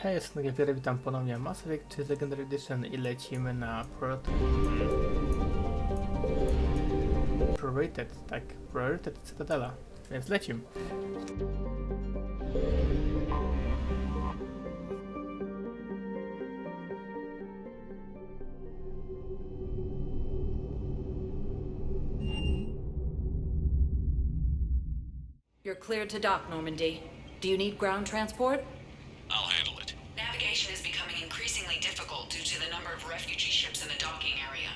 Hej, jestem Gabriel, witam ponownie Mass Effect 3 Legendary Edition i lecimy na Prorated Citadela, więc lecimy. You're cleared to dock, Normandy. Do you need ground transport? I'll handle it. Navigation is becoming increasingly difficult due to the number of refugee ships in the docking area.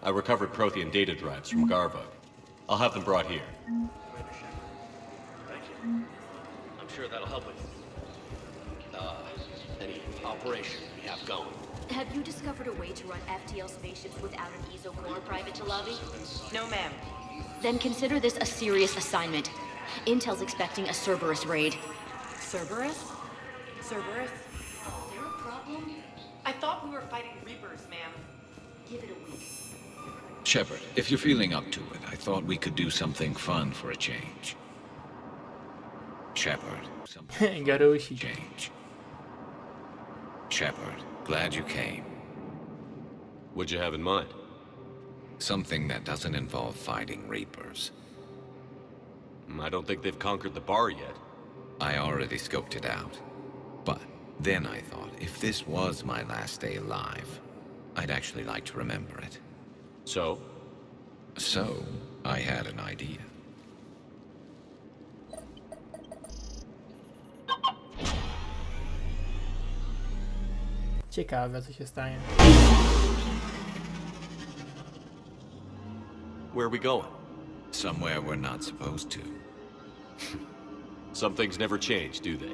I recovered Prothean data drives from Garvug. I'll have them brought here. Thank you. I'm sure that'll help with any operation we have going. Have you discovered a way to run FTL spaceships without an ESO core private to lobby? No, ma'am. Then consider this a serious assignment. Intel's expecting a Cerberus raid. Cerberus? Cerberus? There a problem? I thought we were fighting Reapers, ma'am. Give it a week. Shepard, if you're feeling up to it, I thought we could do something fun for a change. Shepard, something Garusi. change. Shepard, glad you came. What'd you have in mind? Something that doesn't involve fighting Reapers. I don't think they've conquered the bar yet. I already scoped it out. But then I thought, if this was my last day alive, I'd actually like to remember it. So? So, I had an idea. Ciekawe, co się stanie. Where are we going? Somewhere we're not supposed to. Some things never change, do they?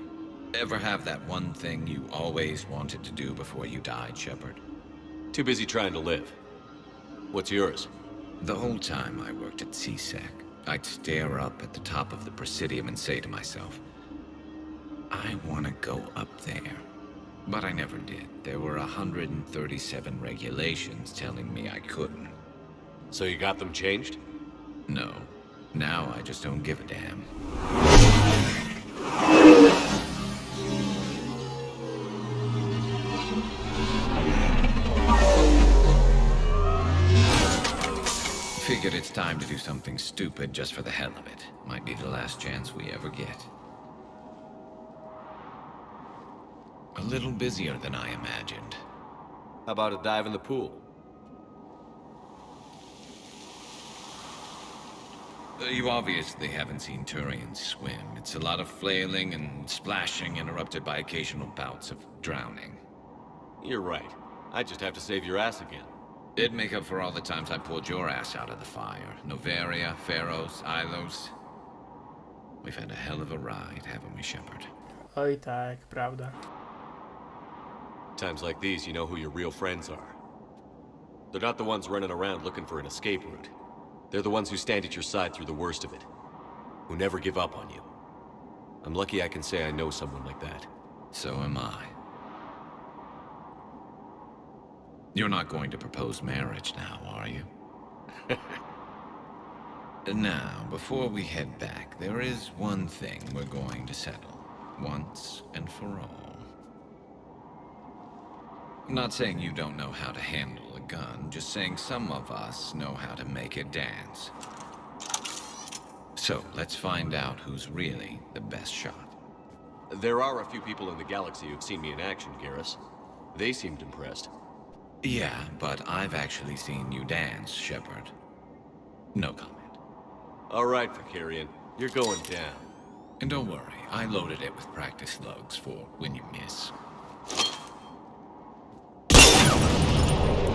Ever have that one thing you always wanted to do before you died, Shepard? Too busy trying to live. What's yours? The whole time I worked at CSEC, I'd stare up at the top of the Presidium and say to myself, I want to go up there. But I never did. There were 137 regulations telling me I couldn't. So you got them changed? No. Now I just don't give a damn. Figured it's time to do something stupid just for the hell of it. Might be the last chance we ever get. A little busier than I imagined. How about a dive in the pool? You obviously haven't seen Turians swim. It's a lot of flailing and splashing interrupted by occasional bouts of drowning. You're right. I just have to save your ass again. It'd make up for all the times I pulled your ass out of the fire. Noveria, Pharos, Ilos. We've had a hell of a ride, haven't we, Shepard? Oj tak, prawda. Times like these, you know who your real friends are. They're not the ones running around looking for an escape route. They're the ones who stand at your side through the worst of it. Who never give up on you. I'm lucky I can say I know someone like that. So am I. You're not going to propose marriage now, are you? Now, before we head back, there is one thing we're going to settle. Once and for all. I'm not saying you don't know how to handle a gun, just saying some of us know how to make it dance. So, let's find out who's really the best shot. There are a few people in the galaxy who've seen me in action, Garrus. They seemed impressed. Yeah, but I've actually seen you dance, Shepard. No comment. All right, Vicarian. You're going down. And don't worry, I loaded it with practice slugs for when you miss.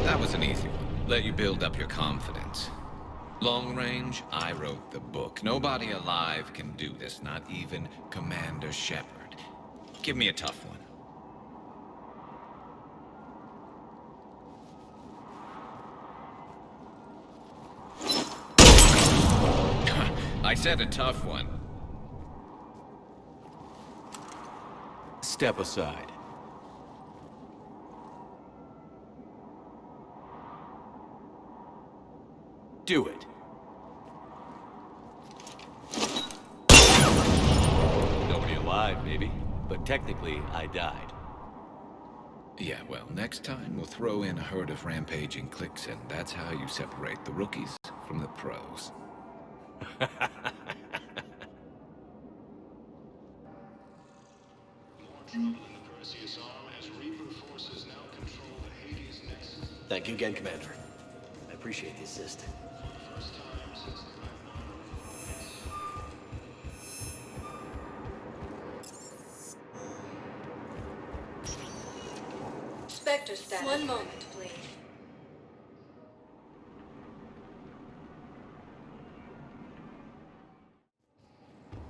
That was an easy one. Let you build up your confidence. Long range, I wrote the book. Nobody alive can do this, not even Commander Shepard. Give me a tough one. I said a tough one. Step aside. Do it. Nobody alive, maybe. But technically, I died. Yeah, well, next time we'll throw in a herd of rampaging cliques, and that's how you separate the rookies from the pros. Thank you again, Commander. I appreciate the assist. Spectre status. One moment, please.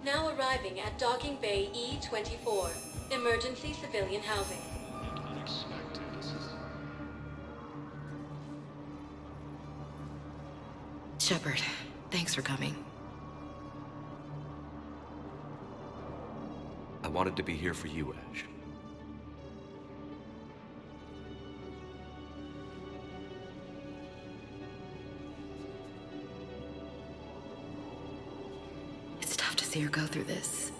Now arriving at Docking Bay E-24. Emergency civilian housing. Shepard, thanks for coming. I wanted to be here for you, Ash. It's tough to see her go through this.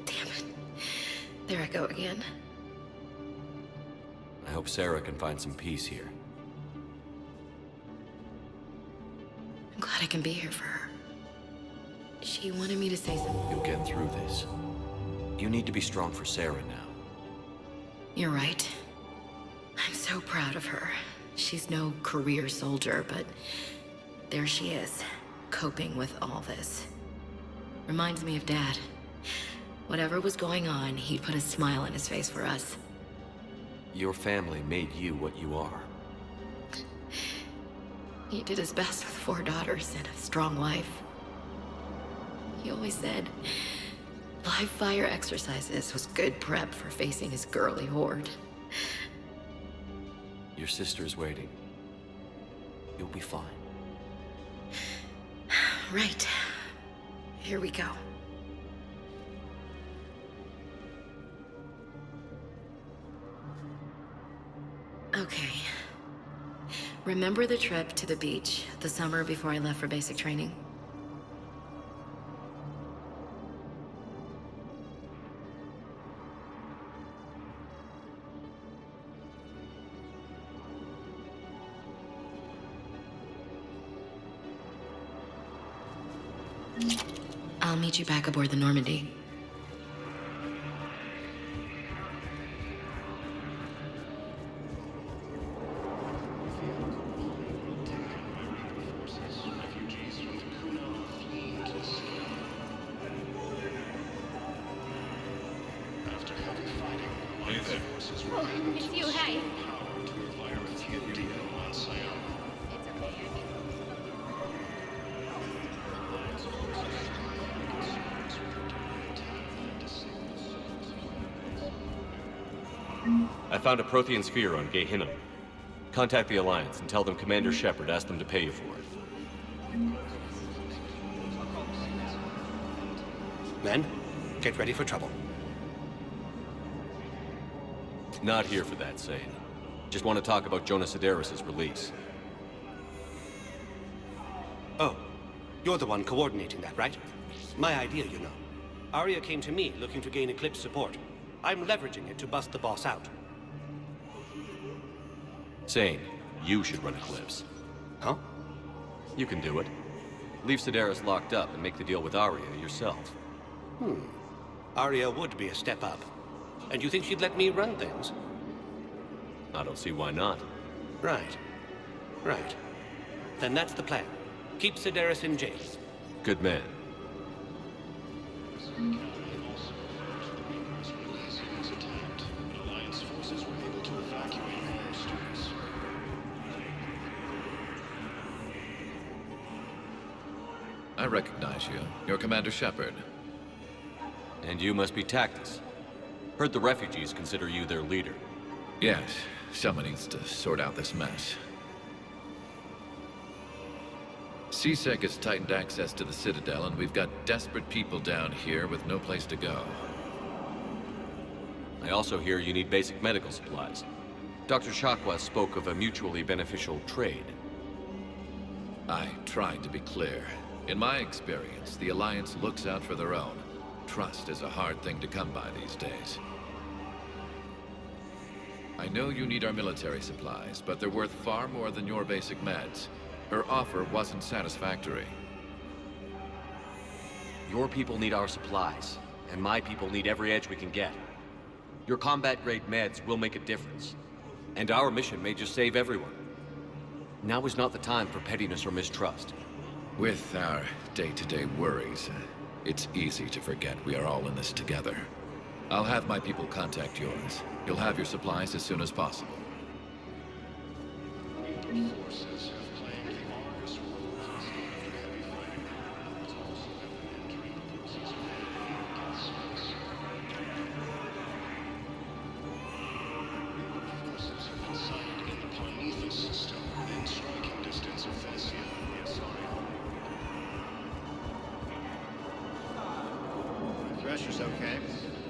Damn it. There I go again. I hope Sarah can find some peace here. I'm glad I can be here for her. She wanted me to say something. You'll get through this. You need to be strong for Sarah now. You're right. I'm so proud of her. She's no career soldier, but there she is, coping with all this. Reminds me of Dad. Whatever was going on, he'd put a smile on his face for us. Your family made you what you are. He did his best with 4 daughters and a strong wife. He always said live fire exercises was good prep for facing his girly horde. Your sister's waiting. You'll be fine. Right. Here we go. Okay. Remember the trip to the beach the summer before I left for basic training? I'll meet you back aboard the Normandy. Oh, it's you, hey. I found a Prothean sphere on Gehinnom. Contact the Alliance and tell them Commander Shepard asked them to pay you for it. Men, get ready for trouble. Not here for that, Sane. Just want to talk about Jonas Sedaris' release. Oh, you're the one coordinating that, right? My idea, you know. Arya came to me looking to gain Eclipse support. I'm leveraging it to bust the boss out. Sane, you should run Eclipse. Huh? You can do it. Leave Sedaris locked up and make the deal with Arya yourself. Arya would be a step up. And you think she'd let me run things? I don't see why not. Right. Right. Then that's the plan. Keep Sedaris in jail. Good man. I recognize you. You're Commander Shepard. And you must be Tactus. Heard the refugees consider you their leader. Yes, someone needs to sort out this mess. CSEC has tightened access to the Citadel, and we've got desperate people down here with no place to go. I also hear you need basic medical supplies. Dr. Chakwas spoke of a mutually beneficial trade. I tried to be clear. In my experience, the Alliance looks out for their own. Trust is a hard thing to come by these days. I know you need our military supplies, but they're worth far more than your basic meds. Her offer wasn't satisfactory. Your people need our supplies, and my people need every edge we can get. Your combat-grade meds will make a difference, and our mission may just save everyone. Now is not the time for pettiness or mistrust. With our day-to-day worries, it's easy to forget we are all in this together. I'll have my people contact yours. You'll have your supplies as soon as possible. Pressure's okay.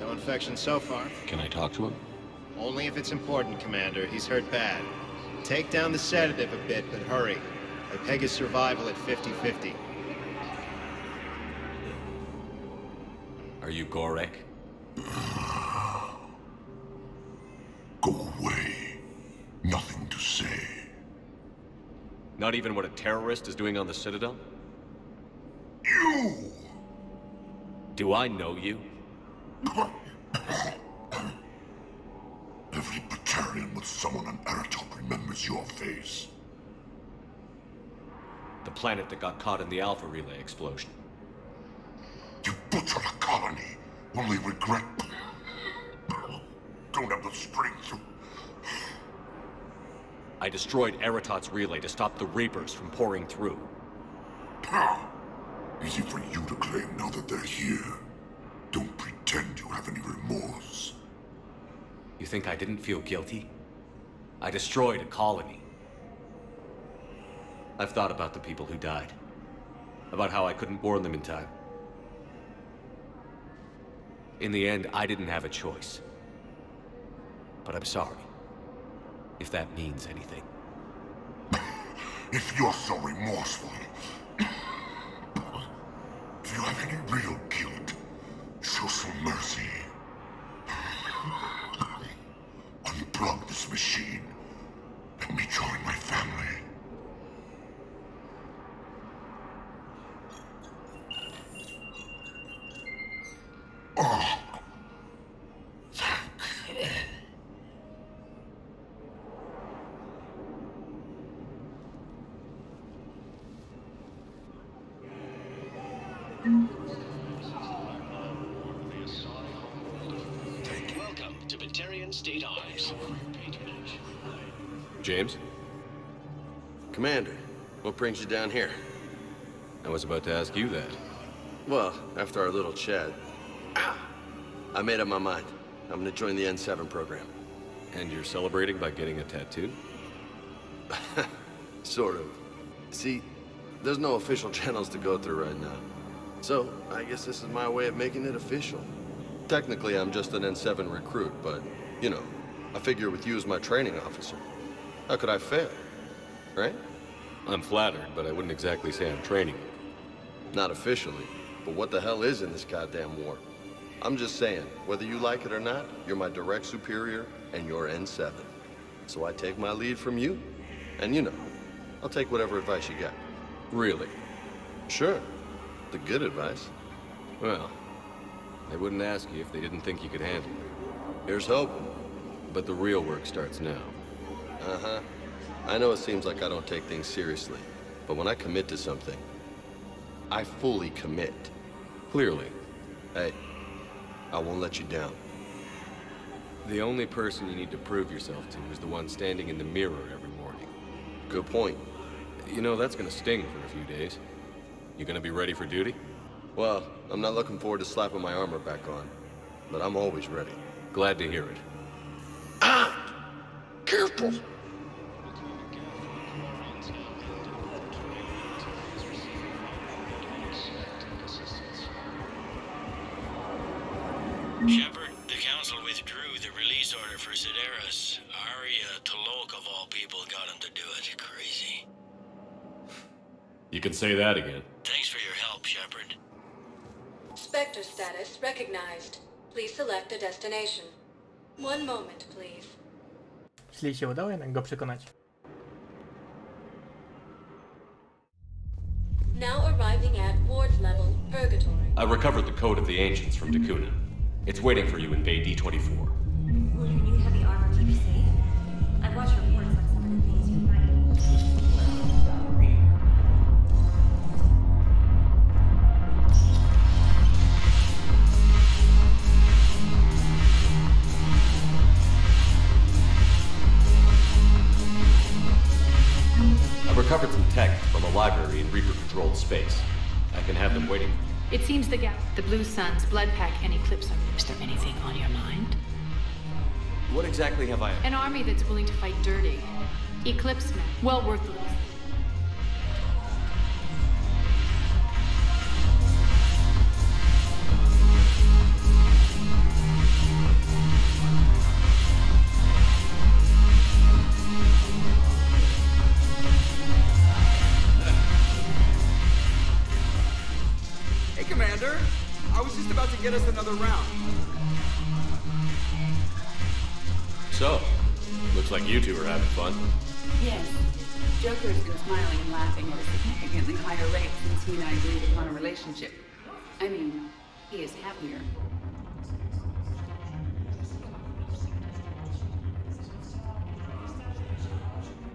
No infection so far. Can I talk to him? Only if it's important, Commander. He's hurt bad. Take down the sedative a bit, but hurry. I peg his survival at 50-50. Are you Gorek? Go away. Nothing to say. Not even what a terrorist is doing on the Citadel? You! Do I know you? Every battalion with someone on Eratop remembers your face. The planet that got caught in the Alpha Relay explosion. You butchered a colony, only regret. Don't have the strength to... I destroyed Eratot's relay to stop the Reapers from pouring through. Easy for you to claim now that they're here. Don't pretend you have any remorse. You think I didn't feel guilty? I destroyed a colony. I've thought about the people who died. About how I couldn't warn them in time. In the end, I didn't have a choice. But I'm sorry. If that means anything. If you're so remorseful, if you have any real guilt, show some mercy. Unplug this machine. Let me join my family. Oh. Welcome to Batarian State Arms. James? Commander, what brings you down here? I was about to ask you that. Well, after our little chat, I made up my mind. I'm gonna join the N7 program. And you're celebrating by getting a tattoo? Sort of. See, there's no official channels to go through right now. So, I guess this is my way of making it official. Technically, I'm just an N7 recruit, but, you know, I figure with you as my training officer, how could I fail? Right? I'm flattered, but I wouldn't exactly say I'm training. Not officially, but what the hell is in this goddamn war? I'm just saying, whether you like it or not, you're my direct superior, and you're N7. So I take my lead from you, and you know, I'll take whatever advice you got. Really? Sure. The good advice. Well, they wouldn't ask you if they didn't think you could handle it. Here's hoping. But the real work starts now. Uh-huh. I know it seems like I don't take things seriously, but when I commit to something, I fully commit. Clearly. Hey, I won't let you down. The only person you need to prove yourself to is the one standing in the mirror every morning. Good point. You know, that's gonna sting for a few days. You gonna be ready for duty? Well, I'm not looking forward to slapping my armor back on, but I'm always ready. Glad to hear it. Ah! Careful! Shepard, the Council withdrew the release order for Sideris. Arya Tolok, of all people, got him to do it. Crazy. You can say that again. Thanks for your help, Shepard. Spectre status recognized. Please select a destination. One moment, please. Czyli się udało jednak go przekonać. Now arriving at Ward's level, Purgatory. I recovered the code of the Ancients from Dakuna. It's waiting for you in Bay D-24. Will your new heavy armor keep you safe? I've watched reports on some of the things you find. I recovered some tech from a library in Reaper-controlled space. I can have them waiting. It seems the Blue Suns, Blood Pack, and Eclipse are... Is there anything on your mind? What exactly have I... An army that's willing to fight dirty. Eclipse men. Well worth the risk. Commander, I was just about to get us another round. So, looks like you two are having fun. Yes. Joker's been smiling and laughing at a significantly higher rate since he and I agreed upon a relationship. I mean, he is happier.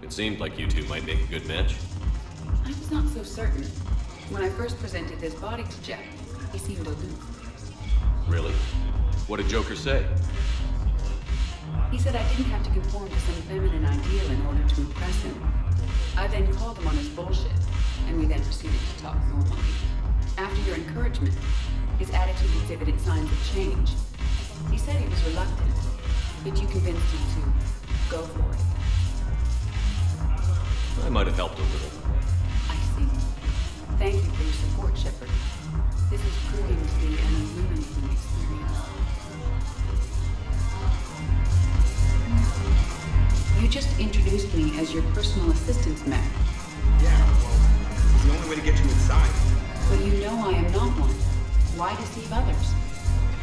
It seemed like you two might make a good match. I was not so certain. When I first presented this body to Jeff, he seemed aloof. Really? What did Joker say? He said I didn't have to conform to some feminine ideal in order to impress him. I then called him on his bullshit, and we then proceeded to talk normally. After your encouragement, his attitude exhibited signs of change. He said he was reluctant, but you convinced him to go for it. I might have helped a little. I see. Thank you for your support, Shepard. This is proving to be an illuminating experience. You just introduced me as your personal assistant, Mac. Yeah, well, it's the only way to get you inside. But you know I am not one. Why deceive others?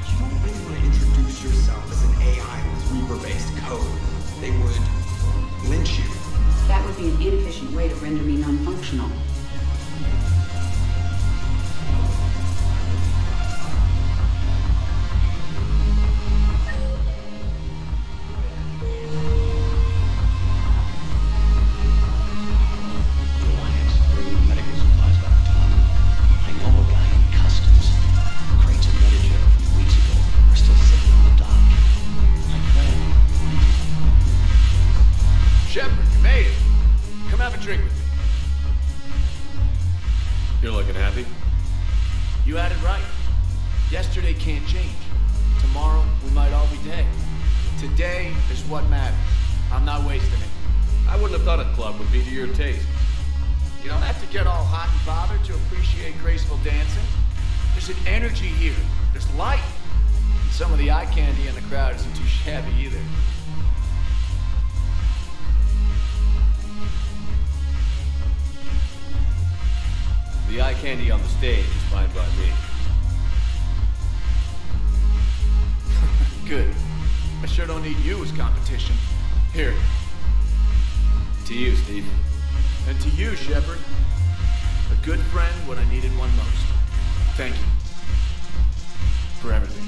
You don't really want to introduce yourself as an AI with Reaper-based code. They would lynch you. That would be an inefficient way to render me non-functional. Shepard, you made it. Come have a drink with me. You're looking happy? You had it right. Yesterday can't change. Tomorrow, we might all be dead. Today is what matters. I'm not wasting it. I wouldn't have thought a club would be to your taste. You don't have to get all hot and bothered to appreciate graceful dancing. There's an energy here. There's light. And some of the eye candy in the crowd isn't too shabby either. The eye candy on the stage is fine by me. Good. I sure don't need you as competition. Here. To you, Steve. And to you, Shepard. A good friend when I needed one most. Thank you. For everything.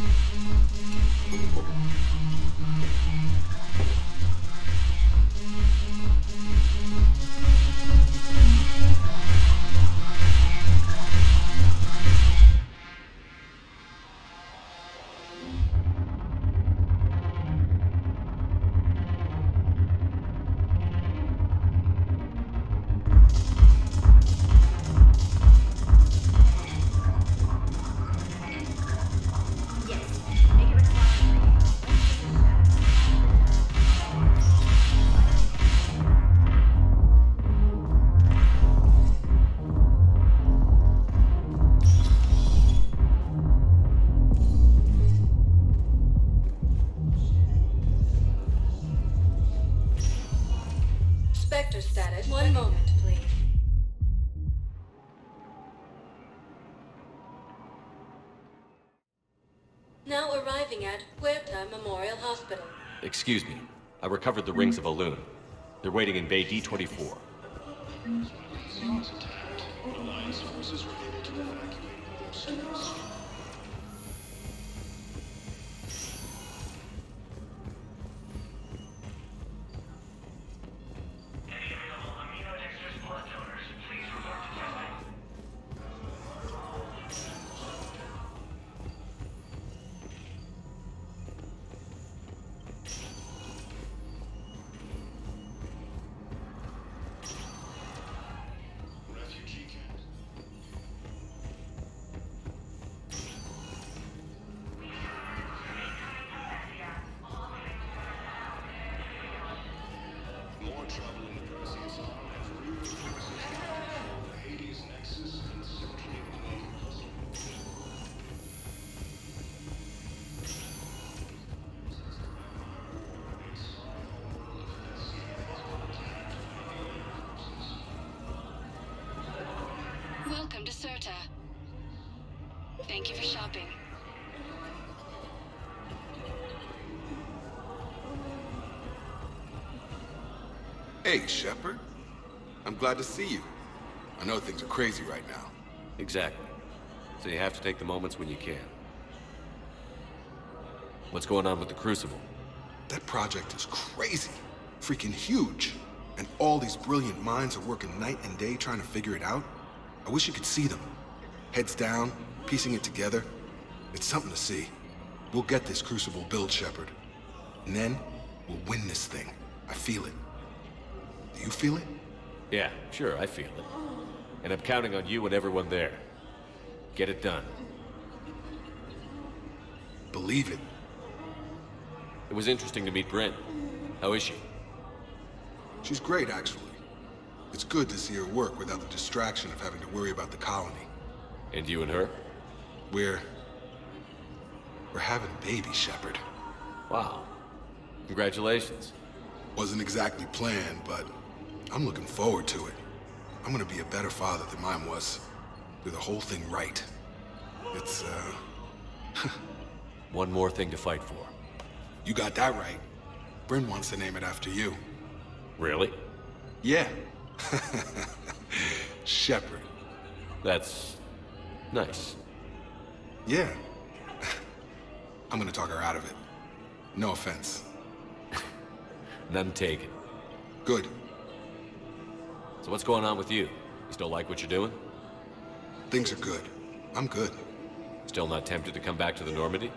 Now arriving at Puerta Memorial Hospital. Excuse me. I recovered the rings of Aluna. They're waiting in Bay D-24. Alliance forces were able to evacuate most of the city. Welcome to Certa. Thank you for shopping. Hey, Shepard. I'm glad to see you. I know things are crazy right now. Exactly. So you have to take the moments when you can. What's going on with the Crucible? That project is crazy. Freaking huge. And all these brilliant minds are working night and day trying to figure it out. I wish you could see them. Heads down, piecing it together. It's something to see. We'll get this Crucible built, Shepard. And then, we'll win this thing. I feel it. Do you feel it? Yeah, sure, I feel it. And I'm counting on you and everyone there. Get it done. Believe it. It was interesting to meet Bryn. How is she? She's great, actually. It's good to see her work without the distraction of having to worry about the colony. And you and her? We're having a baby, Shepard. Wow. Congratulations. Wasn't exactly planned, but I'm looking forward to it. I'm gonna be a better father than mine was. Do the whole thing right. It's, One more thing to fight for. You got that right. Bryn wants to name it after you. Really? Yeah. Shepard. That's nice. Yeah. I'm gonna talk her out of it. No offense. None taken. Good. So what's going on with you? You still like what you're doing? Things are good. I'm good. Still not tempted to come back to the Normandy?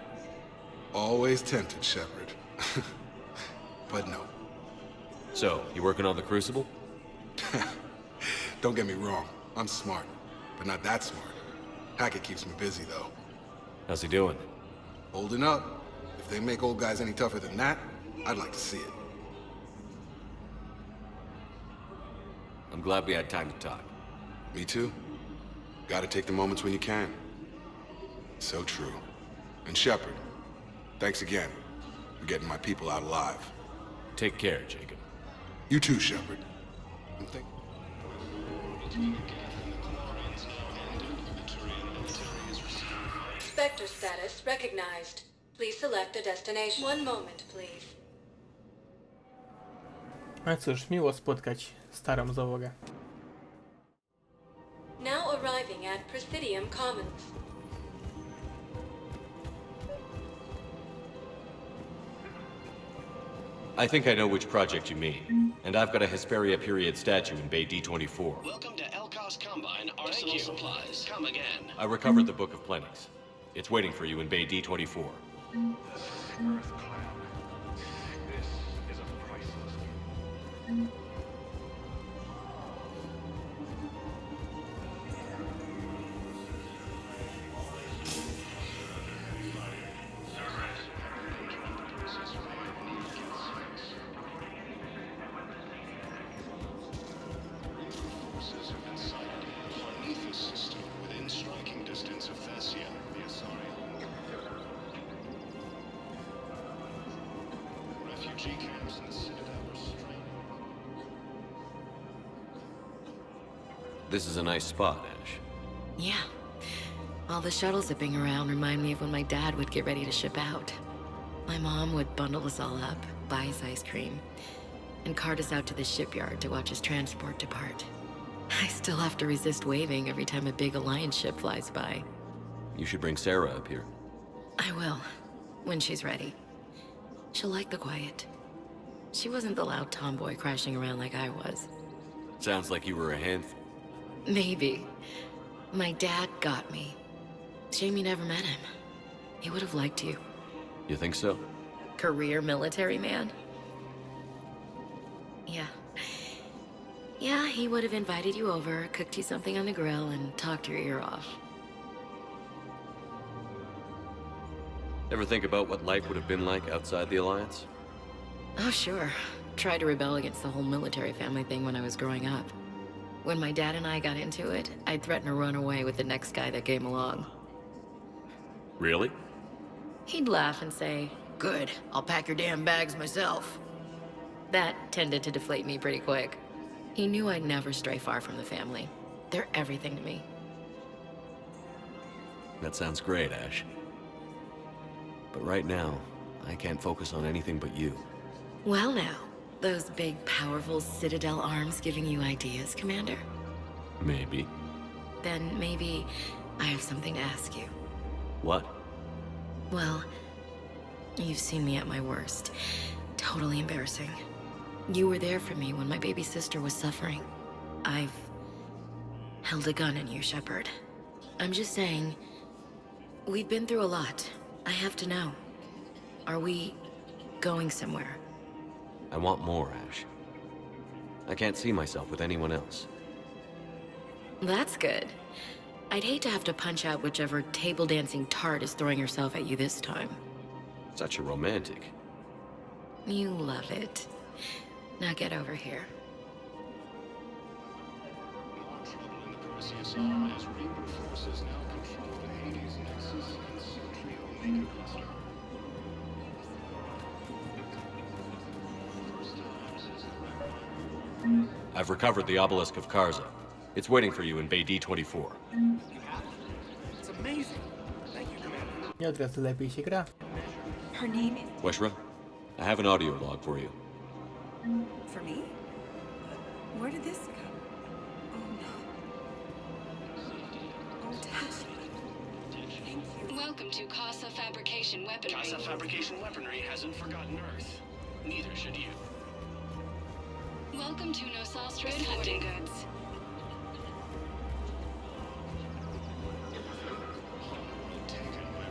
Always tempted, Shepard. But no. So, you working on the Crucible? Don't get me wrong. I'm smart, but not that smart. Hackett keeps me busy, though. How's he doing? Holding up. If they make old guys any tougher than that, I'd like to see it. I'm glad we had time to talk. Me too. Gotta take the moments when you can. So true. And Shepard, thanks again for getting my people out alive. Take care, Jacob. You too, Shepard. Spectre status recognized. Please select a destination. One moment, please. No cóż, miło spotkać starą załogę. Now arriving at Presidium Commons. I think I know which project you mean. And I've got a Hesperia period statue in Bay D-24. Welcome to Elcos Combine Arsenal Supplies. Come again. I recovered the Book of Plenix. It's waiting for you in Bay D-24. Earth cloud. This is a priceless gift. This is a nice spot, Ash. Yeah. All the shuttle zipping around remind me of when my dad would get ready to ship out. My mom would bundle us all up, buy us ice cream, and cart us out to the shipyard to watch his transport depart. I still have to resist waving every time a big Alliance ship flies by. You should bring Sarah up here. I will, when she's ready. She'll like the quiet. She wasn't the loud tomboy crashing around like I was. Sounds like you were a handful. Maybe. My dad got me. Shame you never met him. He would have liked you. You think so? Career military man? Yeah. Yeah, he would have invited you over, cooked you something on the grill, and talked your ear off. Ever think about what life would have been like outside the Alliance? Oh, sure. Tried to rebel against the whole military family thing when I was growing up. When my dad and I got into it, I'd threaten to run away with the next guy that came along. Really? He'd laugh and say, "Good, I'll pack your damn bags myself." That tended to deflate me pretty quick. He knew I'd never stray far from the family. They're everything to me. That sounds great, Ash. But right now, I can't focus on anything but you. Well now, those big, powerful Citadel arms giving you ideas, Commander? Maybe. Then maybe I have something to ask you. What? Well, you've seen me at my worst. Totally embarrassing. You were there for me when my baby sister was suffering. I've held a gun in you, Shepard. I'm just saying, we've been through a lot. I have to know. Are we going somewhere? I want more, Ash. I can't see myself with anyone else. That's good. I'd hate to have to punch out whichever table-dancing tart is throwing herself at you this time. Such a romantic. You love it. Now get over here. I've recovered the obelisk of Karza. It's waiting for you in Bay D-24. It's amazing. Thank you, Commander. I od razu lepiej się gra. Her name is... Weshra, I have an audio log for you. For me? Where did this come? Oh no. Oh, Tash. Thank you. Welcome to Casa Fabrication Weaponry. Casa Fabrication Weaponry hasn't forgotten Earth. Neither should you. Welcome to Nosastra Sporting Goods.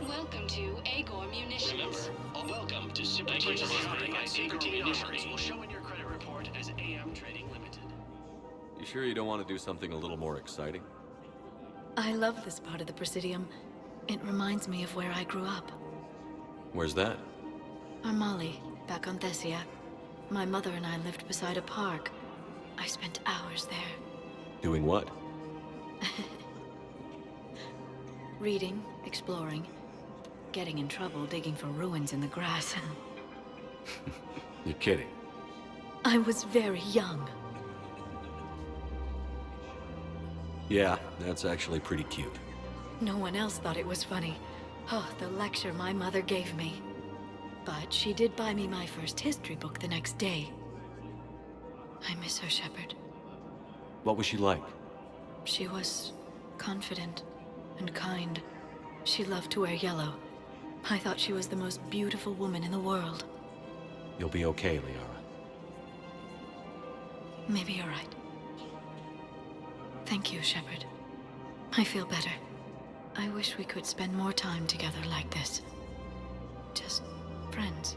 Welcome to Agor Munitions. Remember, welcome to Super Trading at Agor Munitions. Will show in your credit report as AM Trading Limited. You sure you don't want to do something a little more exciting? I love this part of the Presidium. It reminds me of where I grew up. Where's that? Armali, back on Thessia. My mother and I lived beside a park. I spent hours there. Doing what? Reading, exploring, getting in trouble digging for ruins in the grass. You're kidding. I was very young. Yeah, that's actually pretty cute. No one else thought it was funny. Oh, the lecture my mother gave me. But she did buy me my first history book the next day. I miss her, Shepard. What was she like? She was confident and kind. She loved to wear yellow. I thought she was the most beautiful woman in the world. You'll be okay, Liara. Maybe you're right. Thank you, Shepard. I feel better. I wish we could spend more time together like this. Just friends.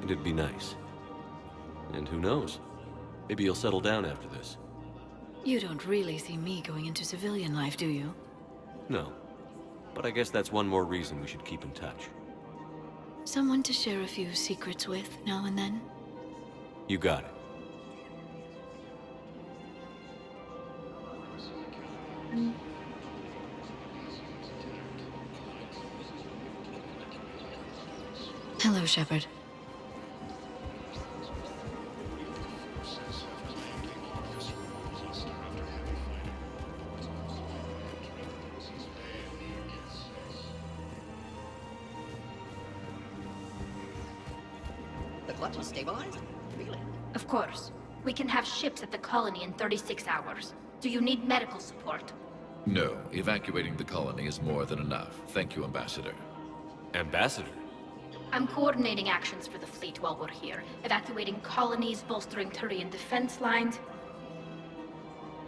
It'd be nice. And who knows? Maybe you'll settle down after this. You don't really see me going into civilian life, do you? No. But I guess that's one more reason we should keep in touch. Someone to share a few secrets with now and then? You got it. Hello, Shepard. The clutch is stabilized? Really? Of course. We can have ships at the colony in 36 hours. Do you need medical support? No, evacuating the colony is more than enough. Thank you, Ambassador. Ambassador? I'm coordinating actions for the fleet while we're here. Evacuating colonies, bolstering Turian defense lines.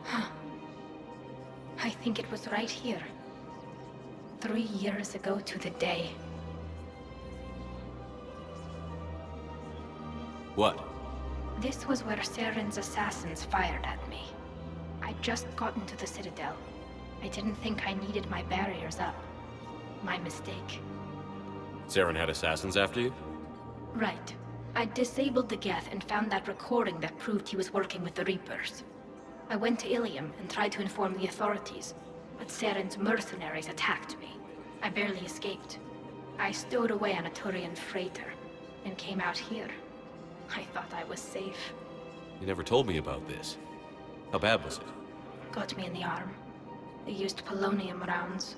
I think it was right here. 3 years ago to the day. What? This was where Saren's assassins fired at me. I'd just gotten to the Citadel. I didn't think I needed my barriers up. My mistake. Saren had assassins after you? Right. I disabled the Geth and found that recording that proved he was working with the Reapers. I went to Ilium and tried to inform the authorities, but Saren's mercenaries attacked me. I barely escaped. I stowed away on a Turian freighter and came out here. I thought I was safe. You never told me about this. How bad was it? Got me in the arm. They used polonium rounds.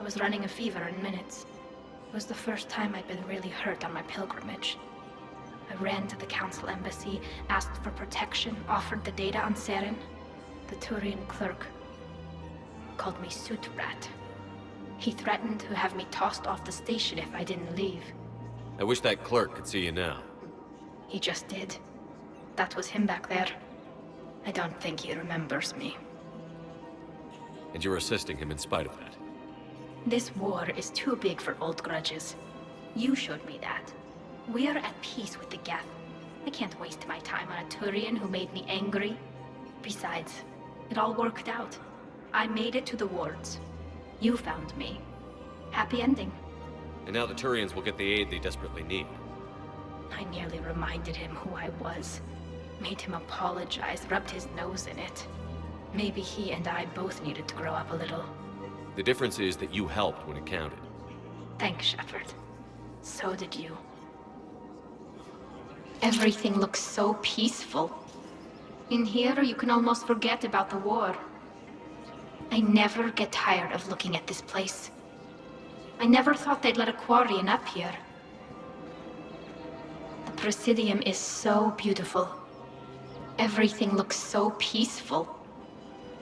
I was running a fever in minutes. It was the first time I'd been really hurt on my pilgrimage. I ran to the Council embassy, asked for protection, offered the data on Saren. The Turian clerk called me Soot Rat. He threatened to have me tossed off the station if I didn't leave. I wish that clerk could see you now. He just did. That was him back there. I don't think he remembers me. And you're assisting him in spite of that. This war is too big for old grudges. You showed me that. We are at peace with the Geth. I can't waste my time on a Turian who made me angry. Besides, it all worked out. I made it to the wards. You found me. Happy ending. And now the Turians will get the aid they desperately need. I nearly reminded him who I was. Made him apologize, rubbed his nose in it. Maybe he and I both needed to grow up a little. The difference is that you helped when it counted. Thanks, Shepard. So did you. Everything looks so peaceful. In here, you can almost forget about the war. I never get tired of looking at this place. I never thought they'd let a Quarian up here. The Presidium is so beautiful. Everything looks so peaceful.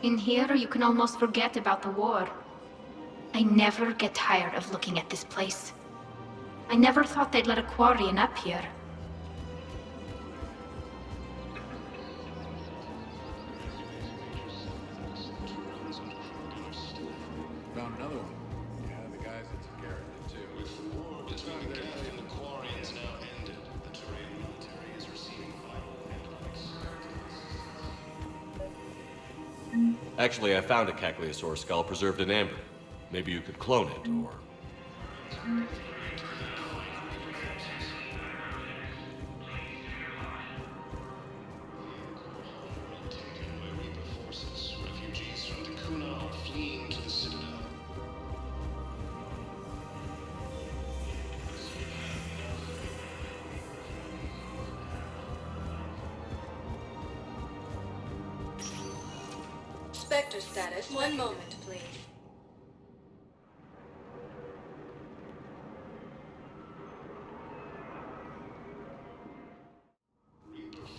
In here, you can almost forget about the war. I never get tired of looking at this place. I never thought they'd let a Quarian up here. Found another one. Yeah, the guys that took care of it, too. With the war between the Geth and the Quarians now ended, the Turian military is receiving vital and Actually, I found a Cagliasaur skull preserved in amber. Maybe you could clone it, or... refugees from the Kuna are fleeing to the Citadel. Spectre status. One moment, please.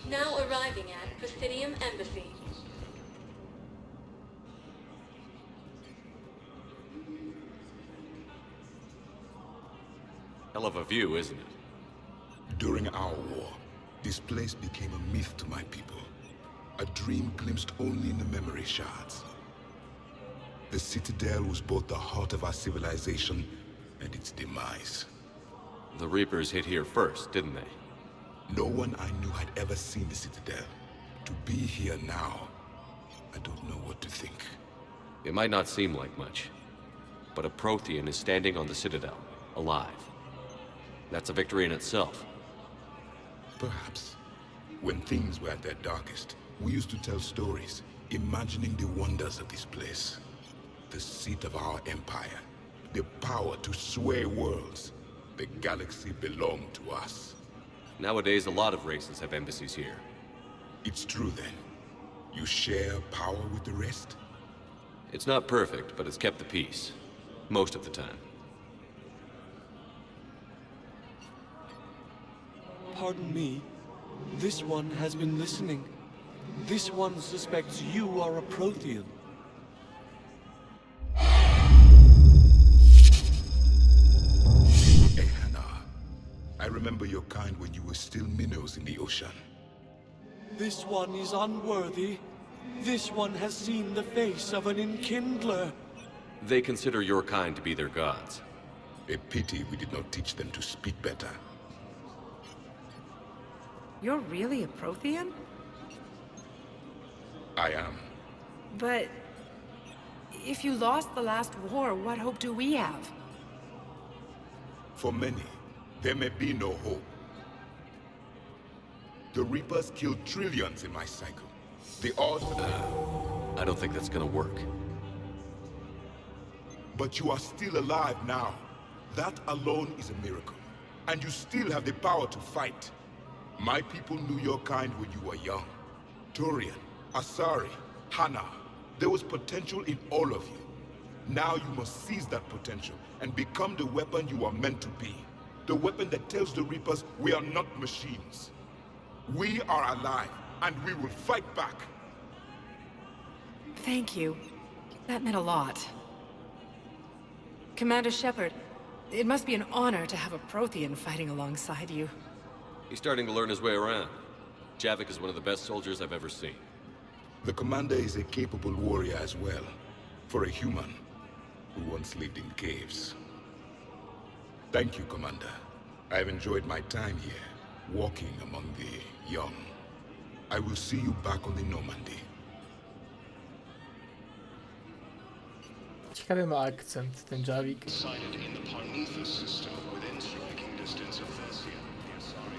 Now arriving at Presidium Embassy. Hell of a view, isn't it? During our war, this place became a myth to my people. A dream glimpsed only in the memory shards. The Citadel was both the heart of our civilization and its demise. The Reapers hit here first, didn't they? No one I knew had ever seen the Citadel. To be here now, I don't know what to think. It might not seem like much, but a Prothean is standing on the Citadel, alive. That's a victory in itself. Perhaps. When things were at their darkest, we used to tell stories, imagining the wonders of this place. The seat of our empire, the power to sway worlds. The galaxy belonged to us. Nowadays, a lot of races have embassies here. It's true then. You share power with the rest? It's not perfect, but it's kept the peace. Most of the time. Pardon me. This one has been listening. This one suspects you are a Prothean. I remember your kind when you were still minnows in the ocean. This one is unworthy. This one has seen the face of an enkindler. They consider your kind to be their gods. A pity we did not teach them to speak better. You're really a Prothean? I am. But if you lost the last war, what hope do we have? For many, there may be no hope. The Reapers killed trillions in my cycle. The odds... I don't think that's gonna work. But you are still alive now. That alone is a miracle. And you still have the power to fight. My people knew your kind when you were young. Turian, Asari, Hana. There was potential in all of you. Now you must seize that potential and become the weapon you are meant to be. The weapon that tells the Reapers we are not machines. We are alive, and we will fight back. Thank you. That meant a lot. Commander Shepard, it must be an honor to have a Prothean fighting alongside you. He's starting to learn his way around. Javik is one of the best soldiers I've ever seen. The commander is a capable warrior as well. For a human who once lived in caves. Thank you, Commander. I've enjoyed my time here, walking among the young. I will see you back on the Normandy. Ciekawy ma akcent ten Javik. Sighted in the Parnithus system within striking distance of Thessia. Sorry.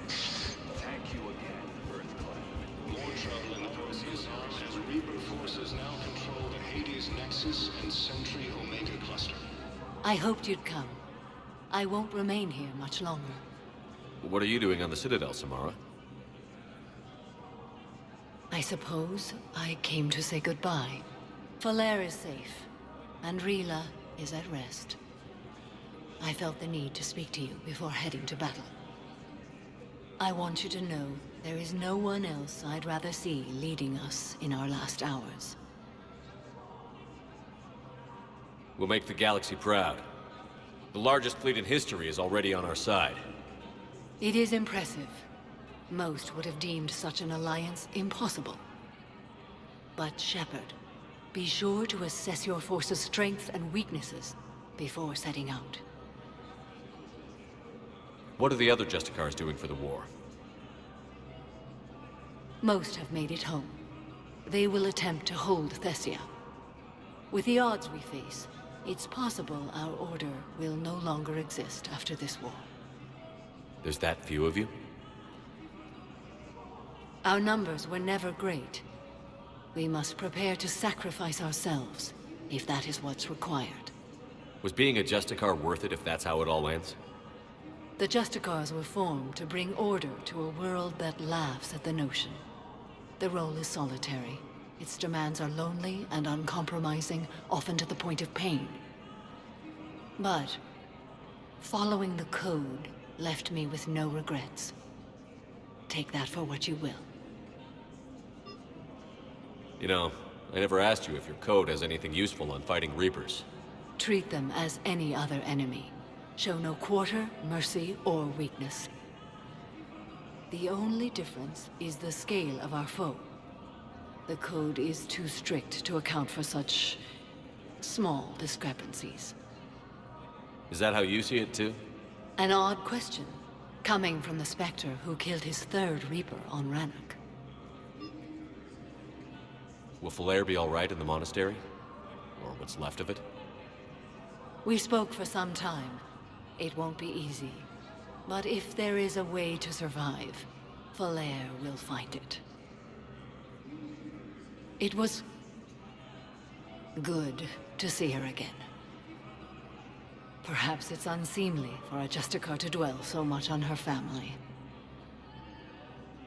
Thank you again, Earthclan. More trouble in the Perseus arm as Reaper forces now control the Hades Nexus and Sentry Omega cluster. I hoped you'd come. I won't remain here much longer. What are you doing on the Citadel, Samara? I suppose I came to say goodbye. Falere is safe, and Rila is at rest. I felt the need to speak to you before heading to battle. I want you to know there is no one else I'd rather see leading us in our last hours. We'll make the galaxy proud. The largest fleet in history is already on our side. It is impressive. Most would have deemed such an alliance impossible. But Shepard, be sure to assess your force's strengths and weaknesses before setting out. What are the other Justicars doing for the war? Most have made it home. They will attempt to hold Thessia. With the odds we face, it's possible our order will no longer exist after this war. There's that few of you? Our numbers were never great. We must prepare to sacrifice ourselves, if that is what's required. Was being a Justicar worth it if that's how it all ends? The Justicars were formed to bring order to a world that laughs at the notion. The role is solitary. Its demands are lonely and uncompromising, often to the point of pain. But following the code left me with no regrets. Take that for what you will. You know, I never asked you if your code has anything useful on fighting Reapers. Treat them as any other enemy. Show no quarter, mercy, or weakness. The only difference is the scale of our foe. The code is too strict to account for such small discrepancies. Is that how you see it too? An odd question, coming from the Spectre who killed his third Reaper on Rannoch. Will Falere be all right in the monastery? Or what's left of it? We spoke for some time. It won't be easy. But if there is a way to survive, Falere will find it. It was Good to see her again. Perhaps it's unseemly for a Justicar to dwell so much on her family.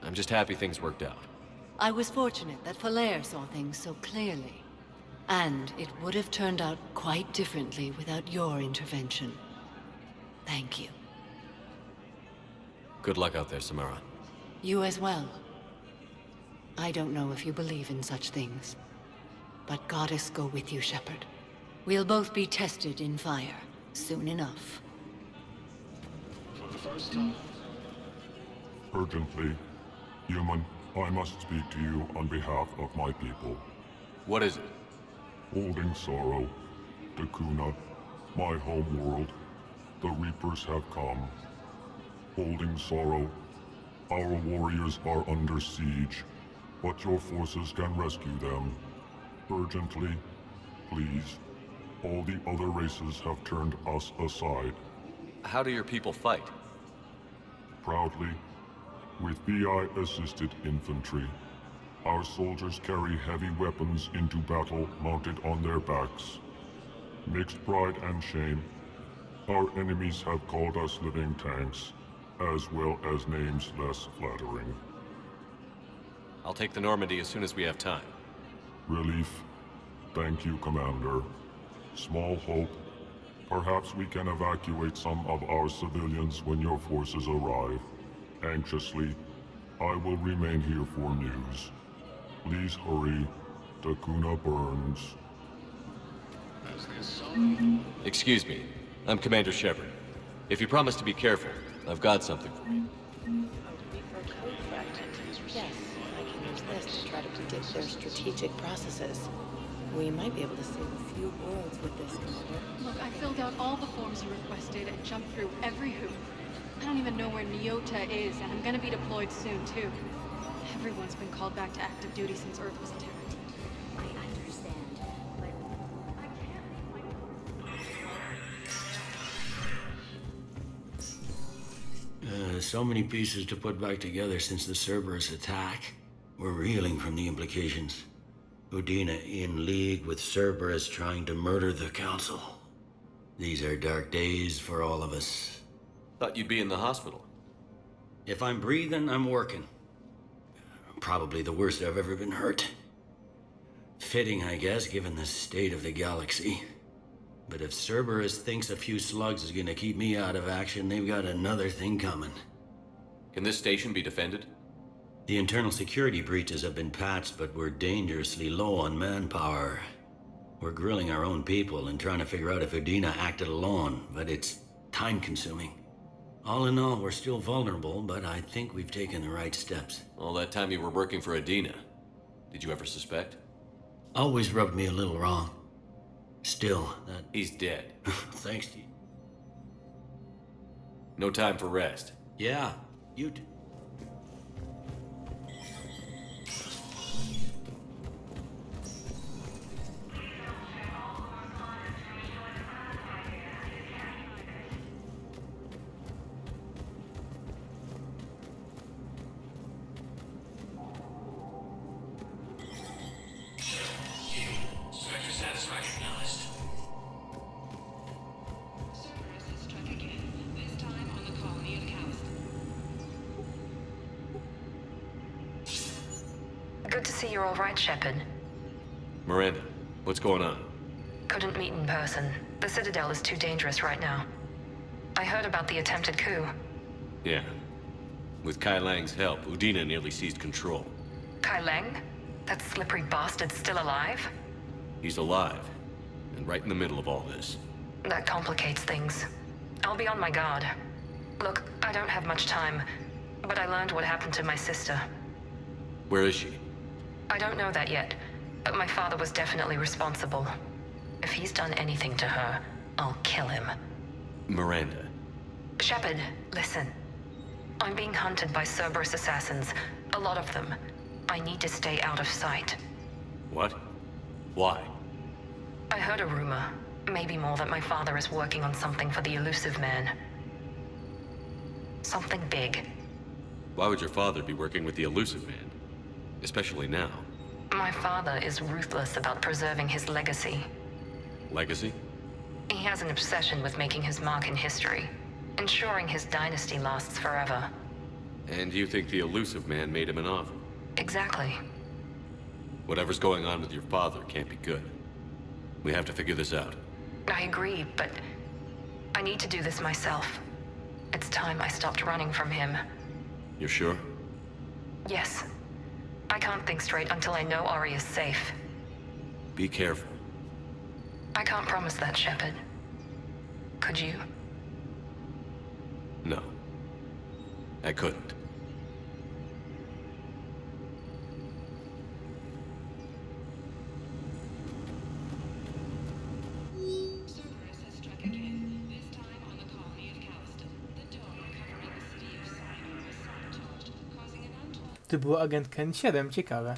I'm just happy things worked out. I was fortunate that Falair saw things so clearly. And it would have turned out quite differently without your intervention. Thank you. Good luck out there, Samara. You as well. I don't know if you believe in such things, but Goddess go with you, Shepard. We'll both be tested in fire, soon enough. For the first time. Urgently, human, I must speak to you on behalf of my people. What is it? Holding sorrow, Dakuna, my home world, the Reapers have come. Holding sorrow, our warriors are under siege, but your forces can rescue them. Urgently, please. All the other races have turned us aside. How do your people fight? Proudly, with BI-assisted infantry. Our soldiers carry heavy weapons into battle mounted on their backs. Mixed pride and shame, our enemies have called us living tanks, as well as names less flattering. I'll take the Normandy as soon as we have time. Relief. Thank you, Commander. Small hope. Perhaps we can evacuate some of our civilians when your forces arrive. Anxiously, I will remain here for news. Please hurry. Dakuna burns. Excuse me. I'm Commander Shepard. If you promise to be careful, I've got something for you. Yes, I can use this to try to predict their strategic processes. We might be able to save a few worlds with this, Commander. Look, I filled out all the forms you requested and jumped through every hoop. I don't even know where Nyota is, and I'm gonna be deployed soon, too. Everyone's been called back to active duty since Earth was attacked. I understand, but I can't So many pieces to put back together since the Cerberus attack. We're reeling from the implications. Udina in league with Cerberus trying to murder the Council. These are dark days for all of us. Thought you'd be in the hospital. If I'm breathing, I'm working. Probably the worst I've ever been hurt. Fitting, I guess, given the state of the galaxy. But if Cerberus thinks a few slugs is gonna keep me out of action, they've got another thing coming. Can this station be defended? The internal security breaches have been patched, but we're dangerously low on manpower. We're grilling our own people and trying to figure out if Udina acted alone, but it's time-consuming. All in all, we're still vulnerable, but I think we've taken the right steps. All that time you were working for Udina, did you ever suspect? Always rubbed me a little wrong. Still, that... He's dead. Thanks to you. No time for rest. Yeah, you do. Good to see you're all right, Shepard. Miranda, what's going on? Couldn't meet in person. The Citadel is too dangerous right now. I heard about the attempted coup. Yeah. With Kai Lang's help, Udina nearly seized control. Kai Lang? That slippery bastard's still alive? He's alive, and right in the middle of all this. That complicates things. I'll be on my guard. Look, I don't have much time, but I learned what happened to my sister. Where is she? I don't know that yet, but my father was definitely responsible. If he's done anything to her, I'll kill him. Miranda. Shepard, listen. I'm being hunted by Cerberus assassins. A lot of them. I need to stay out of sight. What? Why? I heard a rumor, maybe more, that my father is working on something for the Elusive Man. Something big. Why would your father be working with the Elusive Man? Especially now. My father is ruthless about preserving his legacy. Legacy? He has an obsession with making his mark in history, ensuring his dynasty lasts forever. And you think the elusive man made him an offer? Exactly. Whatever's going on with your father can't be good. We have to figure this out. I agree, but I need to do this myself. It's time I stopped running from him. You're sure? Yes. I can't think straight until I know Ari is safe. Be careful. I can't promise that, Shepard. Could you? No. I couldn't. To było agent Ken 7, ciekawe.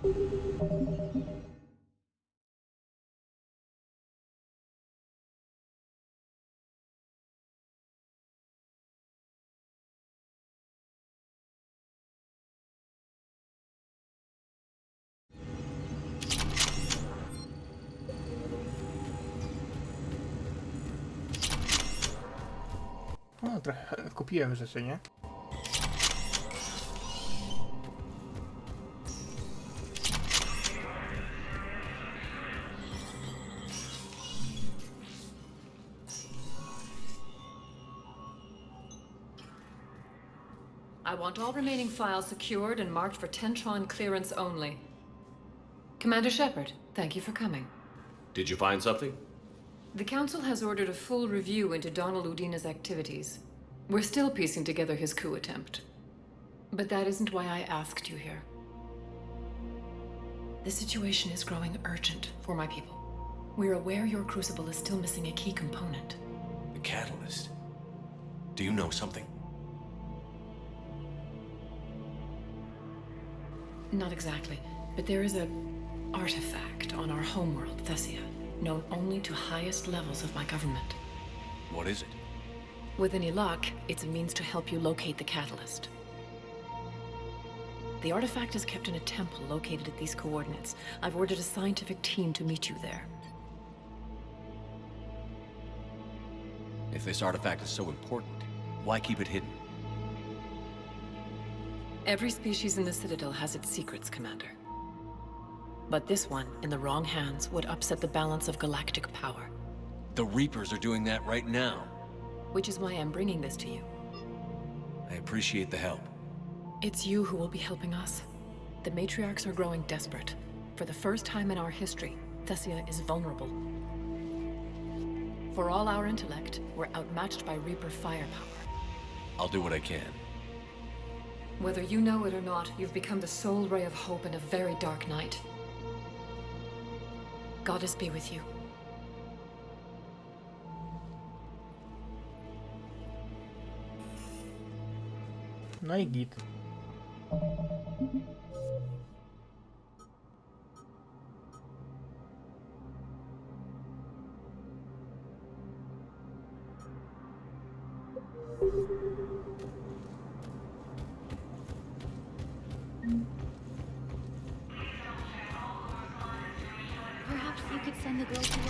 O, trochę kupiłem rzeczy, nie? I want all remaining files secured and marked for Tentron clearance only. Commander Shepard, thank you for coming. Did you find something? The Council has ordered a full review into Donald Udina's activities. We're still piecing together his coup attempt. But that isn't why I asked you here. The situation is growing urgent for my people. We're aware your crucible is still missing a key component. The catalyst. Do you know something? Not exactly, but there is a artifact on our homeworld, Thessia, known only to highest levels of my government. What is it? With any luck, it's a means to help you locate the catalyst. The artifact is kept in a temple located at these coordinates. I've ordered a scientific team to meet you there. If this artifact is so important, why keep it hidden? Every species in the Citadel has its secrets, Commander. But this one, in the wrong hands, would upset the balance of galactic power. The Reapers are doing that right now. Which is why I'm bringing this to you. I appreciate the help. It's you who will be helping us. The matriarchs are growing desperate. For the first time in our history, Thessia is vulnerable. For all our intellect, we're outmatched by Reaper firepower. I'll do what I can. Whether you know it or not, you've become the sole ray of hope in a very dark night. Goddess be with you. No i git. Perhaps you could send the girl to work.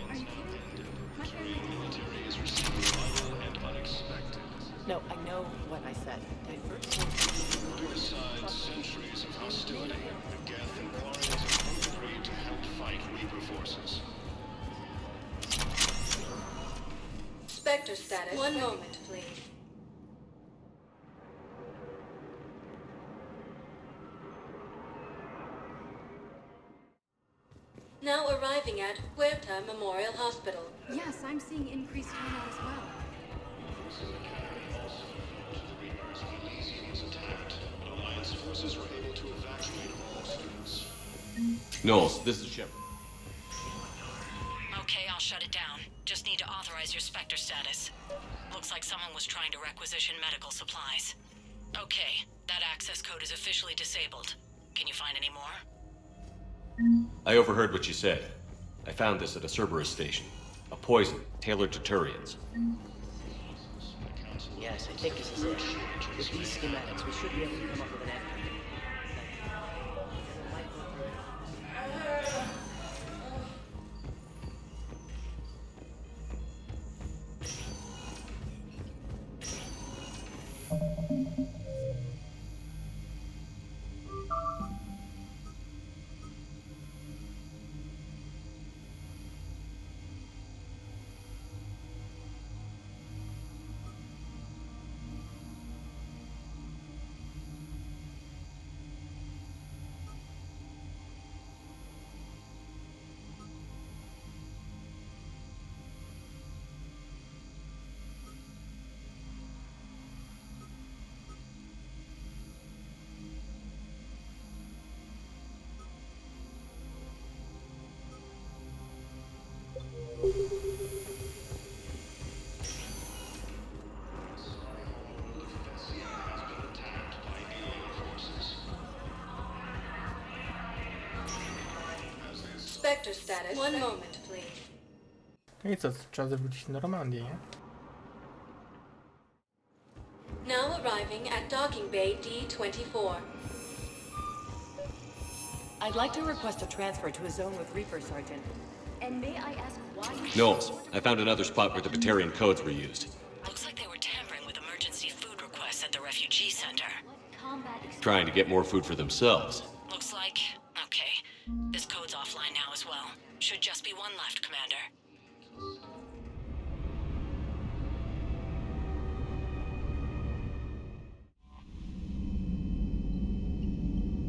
Are you kidding? My Military is receiving vital and unexpected. No, I know what I said. Putting aside centuries of hostility, the Geth and Quarians have both agreed to help fight Reaper forces. Spectre status. One moment, please. Now arriving at Huerta Memorial Hospital. Yes, I'm seeing increased turnout as well. Alliance forces were able to evacuate all students. Knowles, this is Shepard. Okay, I'll shut it down. Just need to authorize your Spectre status. Looks like someone was trying to requisition medical supplies. Okay, that access code is officially disabled. Can you find any more? I overheard what you said. I found this at a Cerberus station. A poison tailored to Turians. Yes, I think this is it. With these schematics, we should be able to come up with an end. Vector status. One moment, please. No i co, trzeba zawrócić na Normandię, nie? Now arriving at docking bay D-24. I'd like to request a transfer to a zone with Reaper, Sergeant. And may I ask why? Knowles, I found another spot where the Batarian codes were used. Looks like they were tampering with emergency food requests at the refugee center. Trying to get more food for themselves. Looks like... okay. This code's offline now as well. Should just be one left, Commander.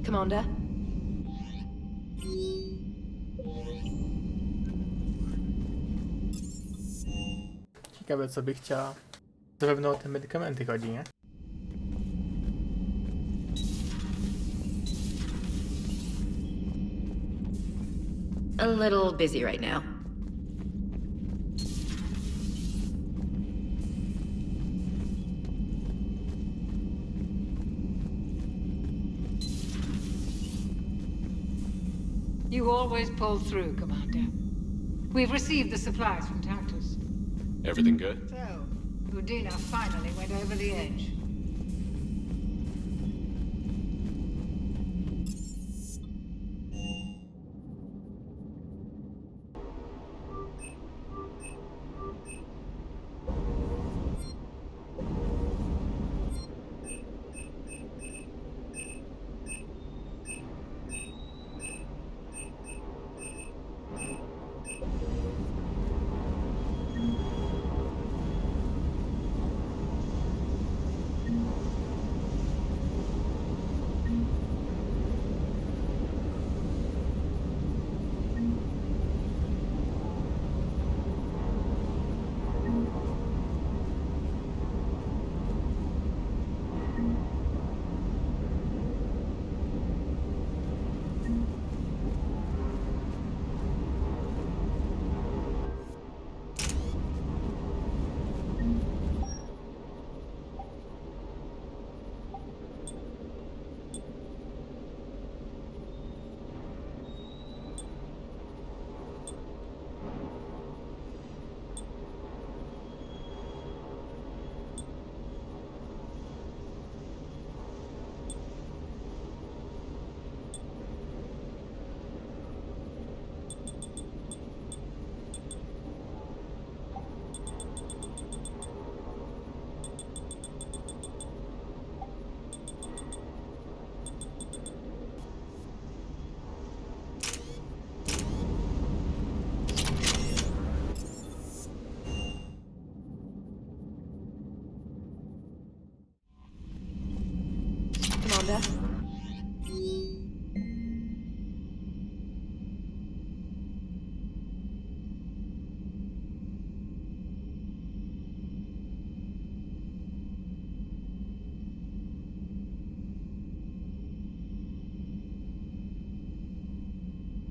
Commander? Ciekawe co by chciała. Zapewne o te medykamenty chodzi, nie? A little busy right now. You always pull through, Commander. We've received the supplies from Tactus. Everything good? So, Udina finally went over the edge. Commander?